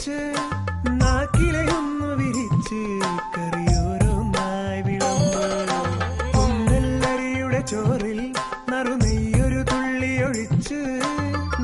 ഒഴിച്ച് നാക്കിലയൊന്നു വിരിച്ച് കറിയോരോന്നായി വിളമ്പ്. കുന്നല്ലരിയുടെ ചോറിൽ നറുനെയ്യൊരു തുള്ളി ഒഴിച്ച്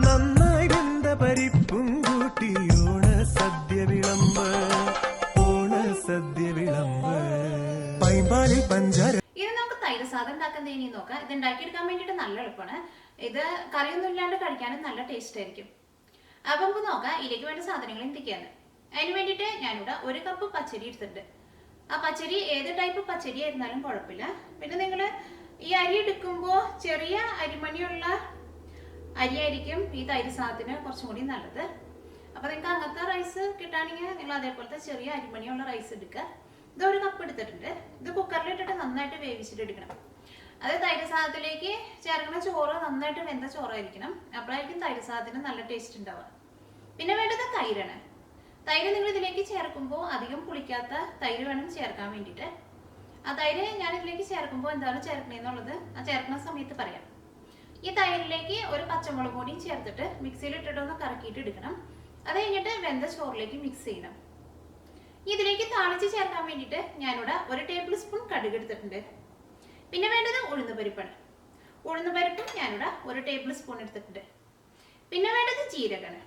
നന്നായി വെന്ത പരിപ്പും കൂട്ടി ഓണസദ്യ വിളമ്പ്. ഓണസദ്യ വിളമ്പ്. പൈമ്പാലിൽ പഞ്ചാര. ഇത് നമുക്ക് തൈര് സാധനം ഉണ്ടാക്കുന്നത് ഇനി നോക്കാം. ഇത് ഉണ്ടാക്കിയെടുക്കാൻ വേണ്ടിയിട്ട് നല്ല എളുപ്പമാണ്. ഇത് കറിയൊന്നും ഇല്ലാണ്ട് കഴിക്കാനും നല്ല ടേസ്റ്റ് ആയിരിക്കും. അപ്പൊ നമുക്ക് നോക്കാം ഇതിലേക്ക് വേണ്ട സാധനങ്ങൾ എന്തൊക്കെയാണ്. അതിന് വേണ്ടിയിട്ട് ഞാനിവിടെ 1 കപ്പ് പച്ചരി എടുത്തിട്ടുണ്ട്. ആ പച്ചരി ഏത് ടൈപ്പ് പച്ചരി ആയിരുന്നാലും കുഴപ്പമില്ല. പിന്നെ നിങ്ങൾ ഈ അരി എടുക്കുമ്പോൾ ചെറിയ അരിമണിയുള്ള അരിയായിരിക്കും ഈ തൈര് സാധനത്തിന് കുറച്ചും കൂടി നല്ലത്. അപ്പൊ നിങ്ങൾക്ക് അങ്ങനത്തെ റൈസ് കിട്ടുകയാണെങ്കിൽ നിങ്ങൾ അതേപോലത്തെ ചെറിയ അരിമണിയുള്ള റൈസ് എടുക്കുക. ഇത് 1 കപ്പ് എടുത്തിട്ടുണ്ട്. ഇത് കുക്കറിലിട്ടിട്ട് നന്നായിട്ട് വേവിച്ചിട്ട് എടുക്കണം. അത് തൈര് സാധനത്തിലേക്ക് ചേർക്കുന്ന ചോറ് നന്നായിട്ട് വെന്ത ചോറായിരിക്കണം. അപ്പോഴായിരിക്കും തൈര് സാധനം നല്ല ടേസ്റ്റ് ഉണ്ടാവുക. പിന്നെ വേണ്ടത് തൈരാണ്. തൈര് നിങ്ങൾ ഇതിലേക്ക് ചേർക്കുമ്പോൾ അധികം പുളിക്കാത്ത തൈര് വേണം ചേർക്കാൻ വേണ്ടിയിട്ട്. ആ തൈര് ഞാൻ ഇതിലേക്ക് ചേർക്കുമ്പോൾ എന്താണ് ചേർക്കണേന്നുള്ളത് ആ ചേർക്കുന്ന സമയത്ത് പറയാം. ഈ തൈരിലേക്ക് 1 പച്ചമുളക് കൂടിയും ചേർത്തിട്ട് മിക്സിയിൽ ഇട്ടിട്ടൊന്ന് കറക്കിയിട്ട് എടുക്കണം. അത് കഴിഞ്ഞിട്ട് വെന്ത ചോറിലേക്ക് മിക്സ് ചെയ്യണം. ഇതിലേക്ക് താളിച്ച് ചേർക്കാൻ വേണ്ടിയിട്ട് ഞാനിവിടെ 1 ടേബിൾ സ്പൂൺ കടുക് എടുത്തിട്ടുണ്ട്. പിന്നെ വേണ്ടത് ഉഴുന്നുപരിപ്പാണ്. ഉഴുന്നുപരിപ്പും ഞാനിവിടെ 1 ടേബിൾ സ്പൂൺ എടുത്തിട്ടുണ്ട്. പിന്നെ വേണ്ടത് ജീരകമാണ്.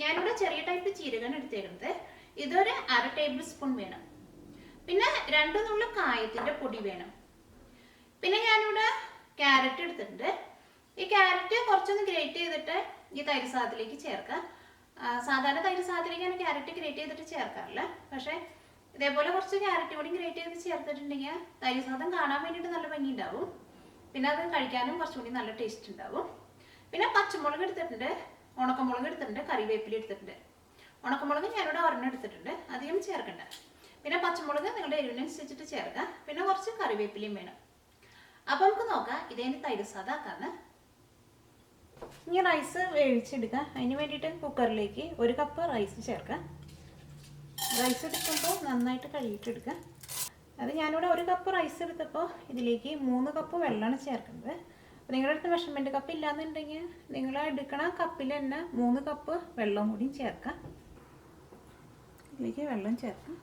ഞാനിവിടെ ചെറിയ ടൈപ്പ് ജീരകമാണ് എടുത്തേക്കുന്നത്. ഇതൊരു 1/2 ടേബിൾ സ്പൂൺ വേണം. പിന്നെ 2 നുള്ളു കായത്തിന്റെ പൊടി വേണം. പിന്നെ ഞാനിവിടെ ക്യാരറ്റ് എടുത്തിട്ടുണ്ട്. ഈ ക്യാരറ്റ് കുറച്ചൊന്ന് ഗ്രേറ്റ് ചെയ്തിട്ട് ഈ തൈര് സാധനത്തിലേക്ക് ചേർക്കാം. സാധാരണ തൈര് സാധനത്തിലേക്ക് ഞാൻ ക്യാരറ്റ് ഗ്രേറ്റ് ചെയ്തിട്ട് ചേർക്കാറില്ല. പക്ഷേ ഇതേപോലെ കുറച്ച് ക്യാരറ്റ് കൂടി ഗ്രേറ്റ് ചെയ്ത് ചേർത്തിട്ടുണ്ടെങ്കിൽ തൈര് സാധനം കാണാൻ വേണ്ടിയിട്ട് നല്ല ഭംഗി ഉണ്ടാവും. പിന്നെ അത് കഴിക്കാനും കുറച്ചുകൂടി നല്ല ടേസ്റ്റ് ഉണ്ടാവും. പിന്നെ പച്ചമുളക് എടുത്തിട്ടുണ്ട്, ഉണക്കമുളക് എടുത്തിട്ടുണ്ട്, കറിവേപ്പില എടുത്തിട്ടുണ്ട്. ഉണക്കമുളക് ഞാനിവിടെ 1 എടുത്തിട്ടുണ്ട്, അധികം ചേർക്കണ്ട. പിന്നെ പച്ചമുളക് നിങ്ങളുടെ എരിവിനനുസരിച്ചിട്ട് ചേർക്കുക. പിന്നെ കുറച്ച് കറിവേപ്പിലയും വേണം. അപ്പോൾ നമുക്ക് നോക്കാം ഇതേന് തൈര് സാധനം ആക്കാന്ന്. ഇനി റൈസ് വേവിച്ചെടുക്കുക. അതിന് വേണ്ടിയിട്ട് കുക്കറിലേക്ക് 1 കപ്പ് റൈസ് ചേർക്കുക. റൈസ് എടുക്കുമ്പോൾ നന്നായിട്ട് കഴുകിയിട്ടെടുക്കുക. അത് ഞാനിവിടെ 1 കപ്പ് റൈസ് എടുത്തപ്പോൾ ഇതിലേക്ക് 3 കപ്പ് വെള്ളമാണ് ചേർക്കുന്നത്. അപ്പോൾ നിങ്ങളുടെ അടുത്ത് മെഷർമെൻറ്റ് കപ്പ് ഇല്ലാന്നുണ്ടെങ്കിൽ നിങ്ങൾ എടുക്കണ കപ്പിൽ തന്നെ 3 കപ്പ് വെള്ളം കൂടി ചേർക്കാം. ഇതിലേക്ക് വെള്ളം ചേർക്കാം.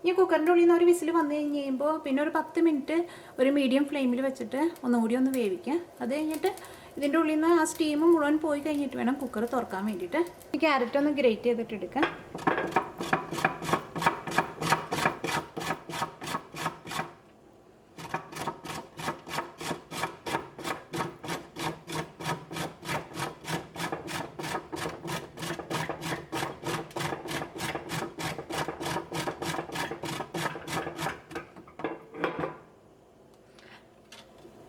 ഈ കുക്കറിൻ്റെ ഉള്ളിൽ നിന്ന് ഒരു വിസിൽ വന്നു കഴിഞ്ഞ് കഴിയുമ്പോൾ പിന്നെ ഒരു 10 മിനിറ്റ് ഒരു മീഡിയം ഫ്ലെയിമിൽ വെച്ചിട്ട് ഒന്നുകൂടി ഒന്ന് വേവിക്കുക. അത് കഴിഞ്ഞിട്ട് ഇതിൻ്റെ ഉള്ളിൽ നിന്ന് ആ സ്റ്റീം മുഴുവൻ പോയി കഴിഞ്ഞിട്ട് വേണം കുക്കർ തുറക്കാൻ വേണ്ടിയിട്ട്. ഈ ക്യാരറ്റ് ഒന്ന് ഗ്രേറ്റ് ചെയ്തിട്ട് എടുക്കാം.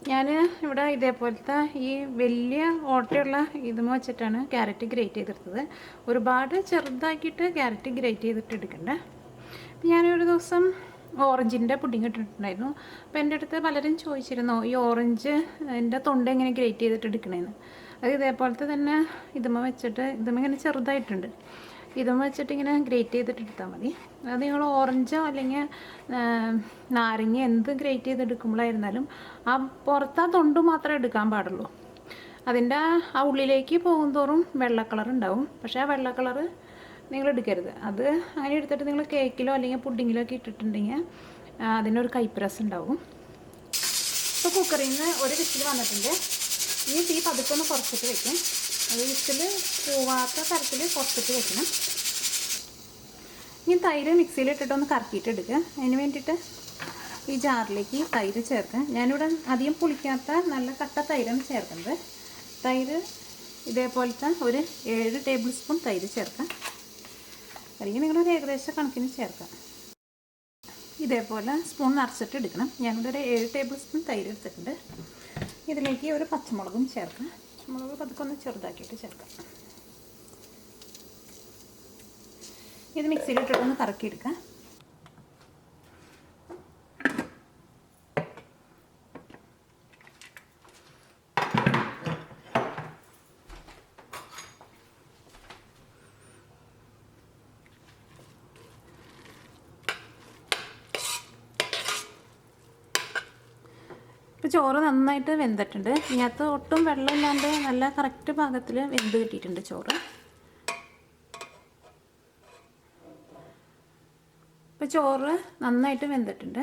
ഞാൻ ഇവിടെ ഇതേപോലത്തെ ഈ വലിയ ഓട്ടയുള്ള ഇതും വെച്ചിട്ടാണ് ക്യാരറ്റ് ഗ്രേറ്റ് ചെയ്തെടുത്തത്. ഒരുപാട് ചെറുതാക്കിയിട്ട് ക്യാരറ്റ് ഗ്രേറ്റ് ചെയ്തിട്ട് എടുക്കണ്ട. ഞാനൊരു ദിവസം ഓറഞ്ചിൻ്റെ പുഡിങ് ഇട്ടിട്ടുണ്ടായിരുന്നു. അപ്പോൾ എൻ്റെ അടുത്ത് പലരും ചോദിച്ചിരുന്നു ഈ ഓറഞ്ച് എൻ്റെ തൊണ്ട എങ്ങനെ ഗ്രേറ്റ് ചെയ്തിട്ട് എടുക്കണേന്ന്. അത് ഇതേപോലത്തെ തന്നെ ഇതുമ്മ വെച്ചിട്ട് ഇങ്ങനെ ചെറുതായിട്ടുണ്ട്. ഇതും വെച്ചിട്ട് ഇങ്ങനെ ഗ്രേറ്റ് ചെയ്തിട്ട് എടുത്താൽ മതി. അത് നിങ്ങൾ ഓറഞ്ചോ അല്ലെങ്കിൽ നാരങ്ങ എന്ത് ഗ്രേറ്റ് ചെയ്തെടുക്കുമ്പോഴായിരുന്നാലും ആ പുറത്ത് ആ തൊണ്ട് മാത്രമേ എടുക്കാൻ പാടുള്ളൂ. അതിൻ്റെ ആ ഉള്ളിലേക്ക് പോകും തോറും വെള്ള കളർ ഉണ്ടാവും. പക്ഷേ ആ വെള്ള കളറ് നിങ്ങൾ എടുക്കരുത്. അത് അങ്ങനെ എടുത്തിട്ട് നിങ്ങൾ കേക്കിലോ അല്ലെങ്കിൽ പുഡിങ്ങിലോ ഒക്കെ ഇട്ടിട്ടുണ്ടെങ്കിൽ അതിനൊരു കയ്പ്പ് ഉണ്ടാവും. ഇപ്പോൾ കുക്കറിൽ നിന്ന് 1 വിസിൽ വന്നിട്ടുണ്ട്. ഇനി തീ പതുക്കൊന്ന് കുറച്ചിട്ട് വെക്കും. അത് വിസിൽ പോവാത്ത തരത്തിൽ കുറച്ചിട്ട് വെക്കണം. ഇനി തൈര് മിക്സിയിലിട്ടിട്ടൊന്ന് കറക്കിയിട്ട് എടുക്കുക. അതിന് വേണ്ടിയിട്ട് ഈ ജാറിലേക്ക് തൈര് ചേർക്കുക. ഞാനിവിടെ അധികം പുളിക്കാത്ത നല്ല കട്ട തൈരാണ് ചേർക്കുന്നത്. തൈര് ഇതേപോലത്തെ ഒരു 7 ടേബിൾ സ്പൂൺ തൈര് ചേർക്കാം. അല്ലെങ്കിൽ നിങ്ങളൊരു ഏകദേശം കണക്കിന് ചേർക്കാം. ഇതേപോലെ സ്പൂൺ നിറച്ചിട്ട് എടുക്കണം. ഞാനിവിടെ ഒരു 7 ടേബിൾ സ്പൂൺ തൈര് എടുത്തിട്ടുണ്ട്. ഇതിലേക്ക് ഒരു പച്ചമുളകും ചേർക്കാം. പച്ചമുളക് പതുക്കൊന്ന് ചെറുതാക്കിയിട്ട് ചേർക്കാം. ഇത് മിക്സിയിലിട്ടിട്ടൊന്ന് കറക്കിയെടുക്കാം. ഇപ്പോൾ ചോറ് നന്നായിട്ട് വെന്തിട്ടുണ്ട്. ഇതിനകത്ത് ഒട്ടും വെള്ളമില്ലാണ്ട് നല്ല കറക്റ്റ് പാകത്തിൽ വെന്ത് കിട്ടിയിട്ടുണ്ട് ചോറ്. ഇപ്പോൾ ചോറ് നന്നായിട്ട് വെന്തിട്ടുണ്ട്.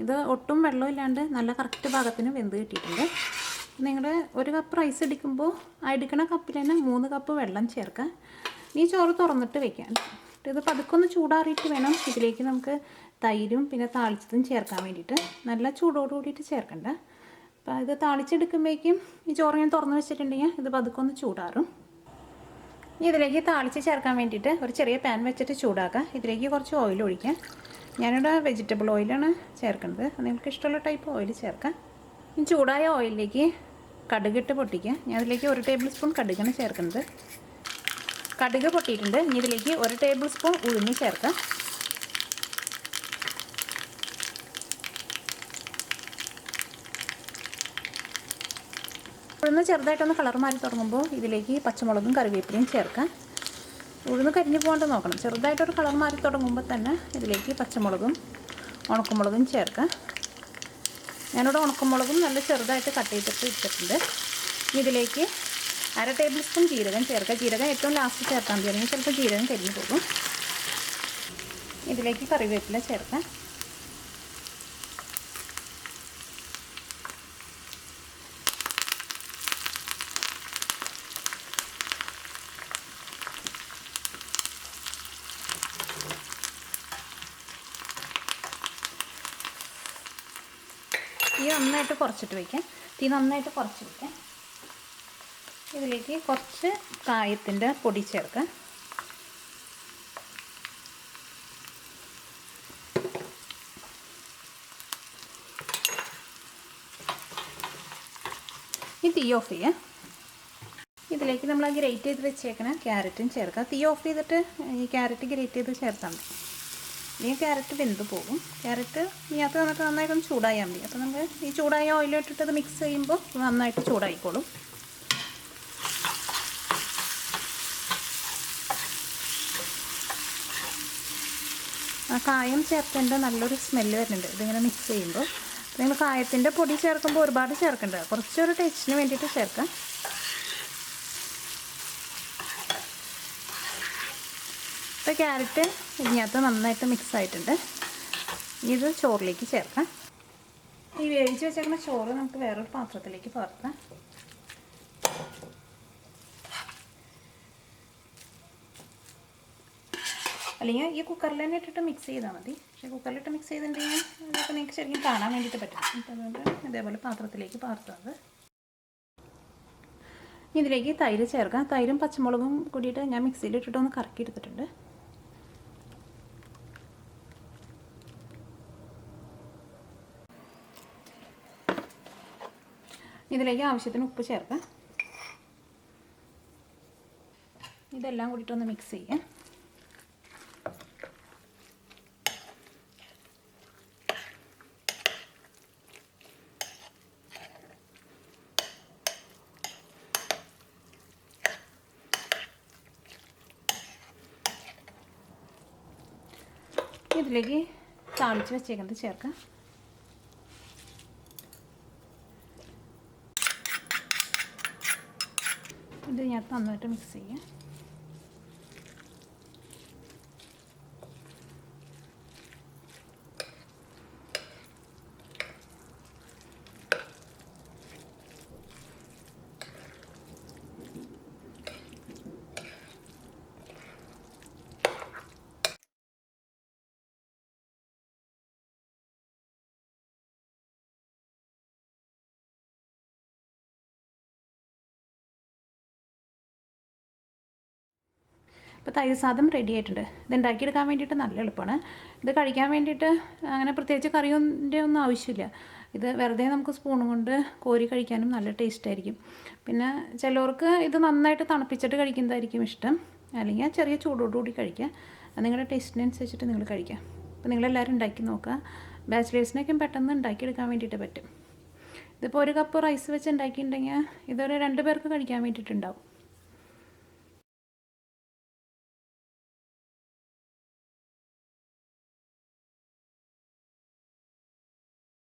ഇത് ഒട്ടും വെള്ളമില്ലാണ്ട് നല്ല കറക്റ്റ് പാകത്തിന് വെന്ത് കിട്ടിയിട്ടുണ്ട്. നിങ്ങൾ ഒരു കപ്പ് റൈസ് എടുക്കുമ്പോൾ എടുക്കുന്ന കപ്പിൽ തന്നെ 3 കപ്പ് വെള്ളം ചേർക്കാം. ഈ ചോറ് തുറന്നിട്ട് വെക്കാം. ഇത് പതുക്കൊന്ന് ചൂടാറിയിട്ട് വേണം ഇതിലേക്ക് നമുക്ക് തൈരും പിന്നെ താളിച്ചതും ചേർക്കാൻ വേണ്ടിയിട്ട്. നല്ല ചൂടോട് കൂടിയിട്ട് ചേർക്കണ്ട. അപ്പോൾ ഇത് താളിച്ചെടുക്കുമ്പോഴേക്കും ഈ ചോറ് ഞാൻ തുറന്ന് വെച്ചിട്ടുണ്ടെങ്കിൽ ഇത് പതുക്കൊന്ന് ചൂടാറും. ഇനി ഇതിലേക്ക് താളിച്ച് ചേർക്കാൻ വേണ്ടിയിട്ട് ഒരു ചെറിയ പാൻ വെച്ചിട്ട് ചൂടാക്കാം. ഇതിലേക്ക് കുറച്ച് ഓയിൽ ഒഴിക്കാം. ഞാനിവിടെ വെജിറ്റബിൾ ഓയിലാണ് ചേർക്കുന്നത്. നിങ്ങൾക്ക് ഇഷ്ടമുള്ള ടൈപ്പ് ഓയിൽ ചേർക്കാം. ഈ ചൂടായ ഓയിലിലേക്ക് കടുകിട്ട് പൊട്ടിക്കുക. ഞാൻ ഇതിലേക്ക് 1 ടേബിൾ സ്പൂൺ കടുകാണ് ചേർക്കുന്നത്. കടുക് പൊട്ടിയിട്ടുണ്ട്. ഇനി ഇതിലേക്ക് 1 ടേബിൾ സ്പൂൺ ഉഴുന്ന് ചേർക്കാം. ഉഴുന്ന് ചെറുതായിട്ടൊന്ന് കളർ മാറി തുടങ്ങുമ്പോൾ ഇതിലേക്ക് പച്ചമുളകും കറിവേപ്പിലയും ചേർക്കാം. ഉഴുന്ന് കരിഞ്ഞു പോകാണ്ട് നോക്കണം. ചെറുതായിട്ടൊരു കളർ മാറി തുടങ്ങുമ്പോൾ തന്നെ ഇതിലേക്ക് പച്ചമുളകും ഉണക്കമുളകും ചേർക്കാം. ഞാനിവിടെ ഉണക്കമുളകും നല്ല ചെറുതായിട്ട് കട്ട് ചെയ്തിട്ട് ഇട്ടിട്ടുണ്ട്. ഇതിലേക്ക് 1/2 ടേബിൾ സ്പൂൺ ജീരകം ചേർക്കാം. ജീരകം ഏറ്റവും ലാസ്റ്റ് ചേർക്കാൻ മതി, അല്ലെങ്കിൽ ചിലപ്പോൾ ജീരകം കരിഞ്ഞു പോകും. ഇതിലേക്ക് കറിവേപ്പില ചേർക്കാം. തീ നന്നായിട്ട് കുറച്ചിട്ട് വയ്ക്കാം. ഇതിലേക്ക് കുറച്ച് കായത്തിൻ്റെ പൊടി ചേർക്കാം. ഈ തീ ഓഫ് ചെയ്യാം. ഇതിലേക്ക് നമ്മൾ ഗ്രേറ്റ് ചെയ്ത് വെച്ചേക്കണ ക്യാരറ്റും ചേർക്കാം. തീ ഓഫ് ചെയ്തിട്ട് ഈ ക്യാരറ്റ് ഗ്രേറ്റ് ചെയ്ത് ചേർത്താൽ മതി. ഈ ക്യാരറ്റ് വെന്ത് പോകും. ക്യാരറ്റ് ഇതിനകത്ത് വന്നിട്ട് നന്നായിട്ടൊന്ന് ചൂടായാൽ മതി. അപ്പോൾ നമ്മൾ ഈ ചൂടായ ഓയിലിട്ടിട്ട് അത് മിക്സ് ചെയ്യുമ്പോൾ നന്നായിട്ട് ചൂടായിക്കോളും. ആ കായം ചേർത്തതിൻ്റെ നല്ലൊരു സ്മെല്ല് വരുന്നുണ്ട് ഇതിങ്ങനെ മിക്സ് ചെയ്യുമ്പോൾ. നിങ്ങൾ കായത്തിൻ്റെ പൊടി ചേർക്കുമ്പോൾ ഒരുപാട് ചേർക്കണ്ട, കുറച്ചൊരു ടേസ്റ്റിന് വേണ്ടിയിട്ട് ചേർക്കാം. ഇപ്പോൾ ക്യാരറ്റ് ഇതിനകത്ത് നന്നായിട്ട് മിക്സ് ആയിട്ടുണ്ട്. ഇത് ചോറിലേക്ക് ചേർക്കാം. ഈ വേവിച്ച് വെച്ചേക്കുന്ന ചോറ് നമുക്ക് വേറൊരു പാത്രത്തിലേക്ക് പകർത്താം. അല്ലെങ്കിൽ ഈ കുക്കറിൽ തന്നെ ഇട്ടിട്ട് മിക്സ് ചെയ്താൽ മതി. പക്ഷേ കുക്കറിലിട്ട് മിക്സ് ചെയ്തിട്ടുണ്ടെങ്കിൽ അതൊക്കെ നിങ്ങൾക്ക് ശരിക്കും കാണാൻ വേണ്ടിയിട്ട് പറ്റും. അപ്പോൾ അതുകൊണ്ട് ഇതേപോലെ പാത്രത്തിലേക്ക് പകർത്താത്. ഇതിലേക്ക് തൈര് ചേർക്കാം. തൈരും പച്ചമുളകും കൂടിയിട്ട് ഞാൻ മിക്സിയിലിട്ടിട്ടൊന്ന് കറക്കി എടുത്തിട്ടുണ്ട്. ഇതിലേക്ക് ആവശ്യത്തിന് ഉപ്പ് ചേർക്കാം. ഇതെല്ലാം കൂടിയിട്ടൊന്ന് മിക്സ് ചെയ്യാം. ഇതിലേക്ക് താളിച്ച് വെച്ചേക്കുന്നത് ചേർക്കാം. ഇത് ഞാൻ നന്നായിട്ട് മിക്സ് ചെയ്യാം. ഇപ്പോൾ തൈര് സാദം റെഡി ആയിട്ടുണ്ട്. ഇത് ഉണ്ടാക്കിയെടുക്കാൻ വേണ്ടിയിട്ട് നല്ല എളുപ്പമാണ്. ഇത് കഴിക്കാൻ വേണ്ടിയിട്ട് അങ്ങനെ പ്രത്യേകിച്ച് കറിയൊന്നും ഒന്നും ആവശ്യമില്ല. ഇത് വെറുതെ നമുക്ക് സ്പൂണും കൊണ്ട് കോരി കഴിക്കാനും നല്ല ടേസ്റ്റ് ആയിരിക്കും. പിന്നെ ചിലവർക്ക് ഇത് നന്നായിട്ട് തണുപ്പിച്ചിട്ട് കഴിക്കുന്നതായിരിക്കും ഇഷ്ടം, അല്ലെങ്കിൽ ചെറിയ ചൂടോടുകൂടി കഴിക്കുക. അത് നിങ്ങളുടെ ടേസ്റ്റിനനുസരിച്ചിട്ട് നിങ്ങൾ കഴിക്കുക. അപ്പോൾ നിങ്ങളെല്ലാവരും ഉണ്ടാക്കി നോക്കുക. ബാച്ചിലേഴ്സിനൊക്കെ പെട്ടെന്ന് ഉണ്ടാക്കിയെടുക്കാൻ വേണ്ടിയിട്ട് പറ്റും. ഇതിപ്പോൾ 1 കപ്പ് റൈസ് വെച്ച് ഉണ്ടാക്കിയിട്ടുണ്ടെങ്കിൽ ഇതൊരു 2 പേർക്ക് കഴിക്കാൻ വേണ്ടിയിട്ടുണ്ടാവും.